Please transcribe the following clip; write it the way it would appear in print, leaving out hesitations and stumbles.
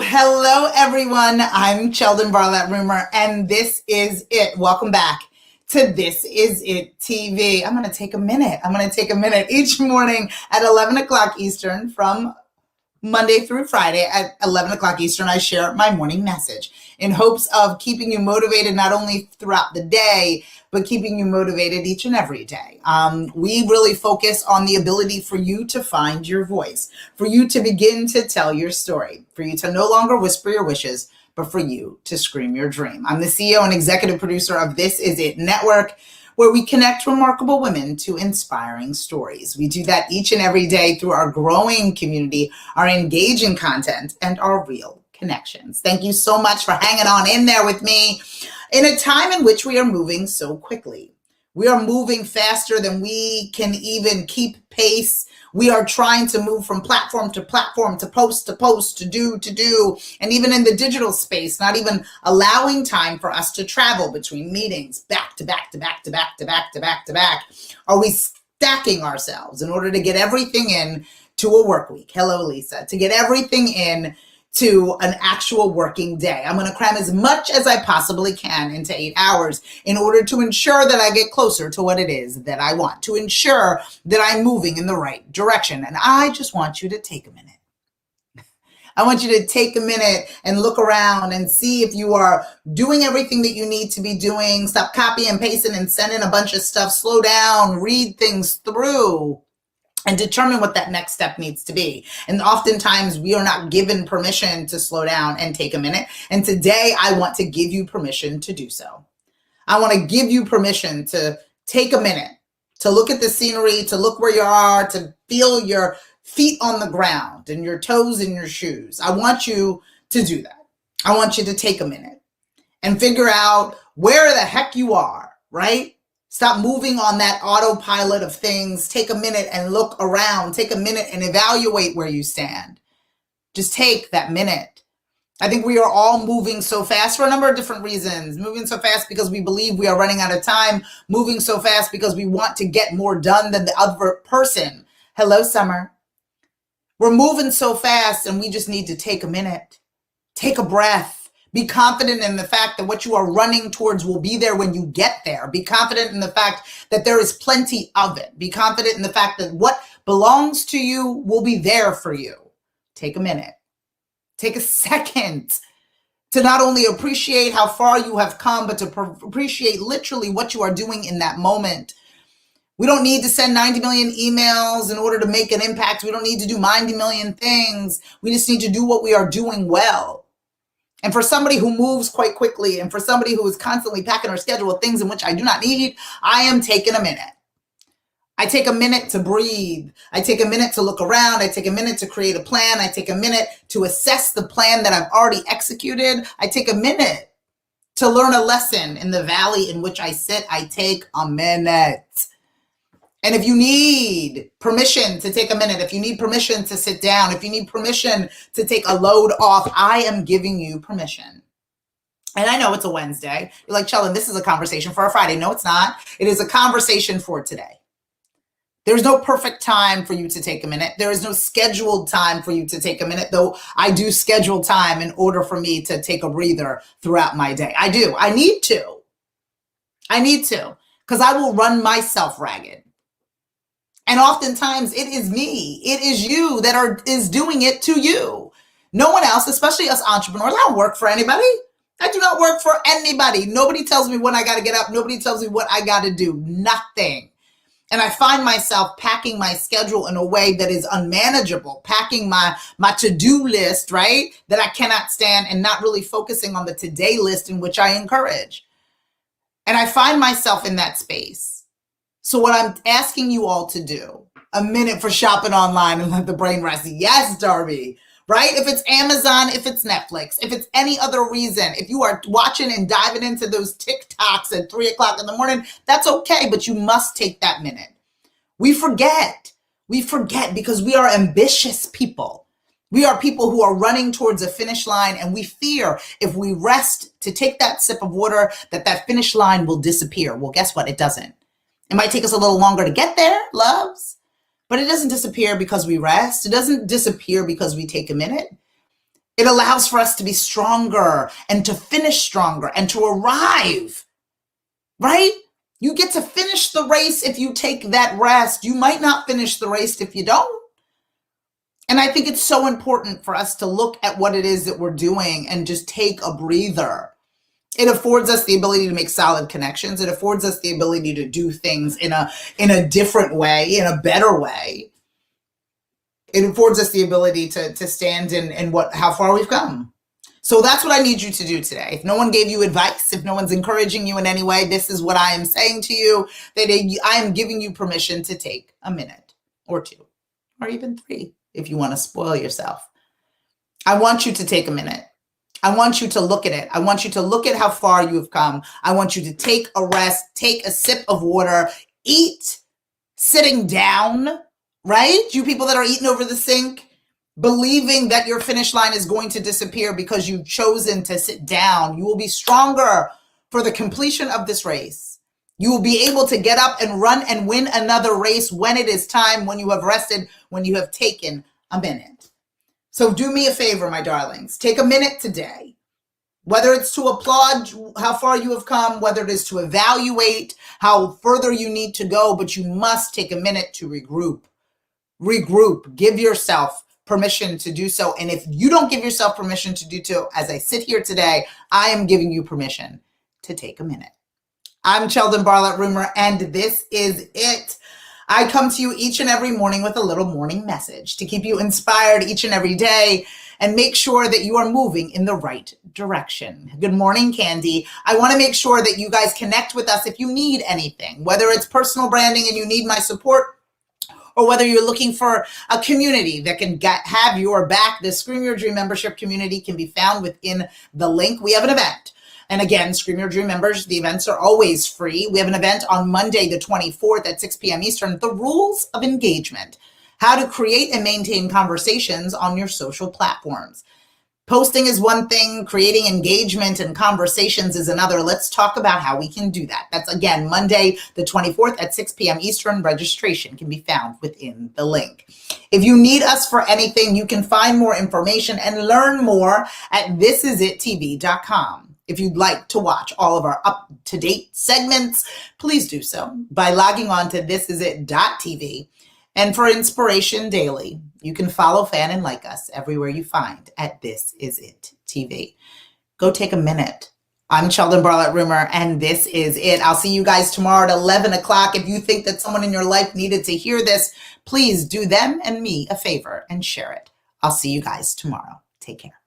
Hello, everyone. I'm CHELDIN BARLATT RUMER, and this is it. Welcome back to This Is It TV. I'm going to take a minute each morning at 11 o'clock Eastern from Monday through Friday at 11 o'clock Eastern. I share my morning message in hopes of keeping you motivated not only throughout the day, but keeping you motivated each and every day. We really focus on the ability for you to find your voice, for you to begin to tell your story, for you to no longer whisper your wishes, but for you to scream your dream. I'm the CEO and executive producer of This Is It Network, where we connect remarkable women to inspiring stories. We do that each and every day through our growing community, our engaging content, and our real connections. Thank you so much for hanging on in there with me in a time in which we are moving so quickly. We are moving faster than we can even keep pace. We are trying to move from platform to platform, to post, to do, and even in the digital space, not even allowing time for us to travel between meetings, back to back. Are we stacking ourselves in order to get everything in to a work week? Hello, Lisa. To get everything in to an actual working day. I'm going to cram as much as I possibly can into 8 hours in order to ensure that I get closer to what it is that I want, to ensure that I'm moving in the right direction. And I just want you to take a minute. I want you to take a minute and look around and see if you are doing everything that you need to be doing. Stop copying and pasting and sending a bunch of stuff. Slow down, read things through, and determine what that next step needs to be. And oftentimes we are not given permission to slow down and take a minute. And today I want to give you permission to do so. I want to give you permission to take a minute, to look at the scenery, to look where you are, to feel your feet on the ground and your toes in your shoes. I want you to do that. I want you to take a minute and figure out where the heck you are, right? Stop moving on that autopilot of things. Take a minute and look around. Take a minute and evaluate where you stand. Just take that minute. I think we are all moving so fast for a number of different reasons. Moving so fast because we believe we are running out of time. Moving so fast because we want to get more done than the other person. Hello, Summer. We're moving so fast and we just need to take a minute. Take a breath. Be confident in the fact that what you are running towards will be there when you get there. Be confident in the fact that there is plenty of it. Be confident in the fact that what belongs to you will be there for you. Take a minute. Take a second to not only appreciate how far you have come, but to appreciate literally what you are doing in that moment. We don't need to send 90 million emails in order to make an impact. We don't need to do 90 million things. We just need to do what we are doing well. And for somebody who moves quite quickly, and for somebody who is constantly packing her schedule with things in which I do not need, I am taking a minute. I take a minute to breathe. I take a minute to look around. I take a minute to create a plan. I take a minute to assess the plan that I've already executed. I take a minute to learn a lesson in the valley in which I sit. I take a minute. And if you need permission to take a minute, if you need permission to sit down, if you need permission to take a load off, I am giving you permission. And I know it's a Wednesday. You're like, CHELDIN, this is a conversation for a Friday. No, it's not. It is a conversation for today. There's no perfect time for you to take a minute. There is no scheduled time for you to take a minute, though I do schedule time in order for me to take a breather throughout my day. I do. I need to, because I will run myself ragged. And oftentimes it is me, it is you that is doing it to you. No one else, especially us entrepreneurs. I don't work for anybody. I do not work for anybody. Nobody tells me when I got to get up. Nobody tells me what I got to do. Nothing. And I find myself packing my schedule in a way that is unmanageable, packing my to-do list, right, that I cannot stand, and not really focusing on the today list in which I encourage. And I find myself in that space. So what I'm asking you all to do, a minute for shopping online and let the brain rest. Yes, Darby, right? If it's Amazon, if it's Netflix, if it's any other reason, if you are watching and diving into those TikToks at 3 o'clock in the morning, that's okay, but you must take that minute. We forget because we are ambitious people. We are people who are running towards a finish line, and we fear if we rest to take that sip of water, that finish line will disappear. Well, guess what? It doesn't. It might take us a little longer to get there, loves, but it doesn't disappear because we rest. It doesn't disappear because we take a minute. It allows for us to be stronger and to finish stronger and to arrive, right? You get to finish the race if you take that rest. You might not finish the race if you don't. And I think it's so important for us to look at what it is that we're doing and just take a breather. It affords us the ability to make solid connections. It affords us the ability to do things in a different way, in a better way. It affords us the ability to stand in how far we've come. So that's what I need you to do today. If no one gave you advice, if no one's encouraging you in any way, this is what I am saying to you, that I am giving you permission to take a minute or two, or even 3, if you want to spoil yourself. I want you to take a minute. I want you to look at it. I want you to look at how far you have come. I want you to take a rest, take a sip of water, eat sitting down, right? You people that are eating over the sink, believing that your finish line is going to disappear because you've chosen to sit down. You will be stronger for the completion of this race. You will be able to get up and run and win another race when it is time, when you have rested, when you have taken a minute. So do me a favor, my darlings. Take a minute today, whether it's to applaud how far you have come, whether it is to evaluate how further you need to go, but you must take a minute to regroup. Regroup. Give yourself permission to do so. And if you don't give yourself permission to do so, as I sit here today, I am giving you permission to take a minute. I'm CHELDIN BARLATT RUMER, and this is it. I come to you each and every morning with a little morning message to keep you inspired each and every day and make sure that you are moving in the right direction. Good morning, Candy. I want to make sure that you guys connect with us if you need anything, whether it's personal branding and you need my support, or whether you're looking for a community that can have your back. The Scream Your Dream membership community can be found within the link. We have an event. And again, Scream Your Dream members, the events are always free. We have an event on Monday, the 24th at 6 p.m. Eastern, The Rules of Engagement, how to create and maintain conversations on your social platforms. Posting is one thing, creating engagement and conversations is another. Let's talk about how we can do that. That's again, Monday, the 24th at 6 p.m. Eastern. Registration can be found within the link. If you need us for anything, you can find more information and learn more at thisisItTV.com. If you'd like to watch all of our up-to-date segments, please do so by logging on to thisisIt.tv. And for inspiration daily, you can follow, fan, and like us everywhere you find at This Is It TV. Go take a minute. I'm CHELDIN BARLATT RUMER, and this is it. I'll see you guys tomorrow at 11 o'clock. If you think that someone in your life needed to hear this, please do them and me a favor and share it. I'll see you guys tomorrow. Take care.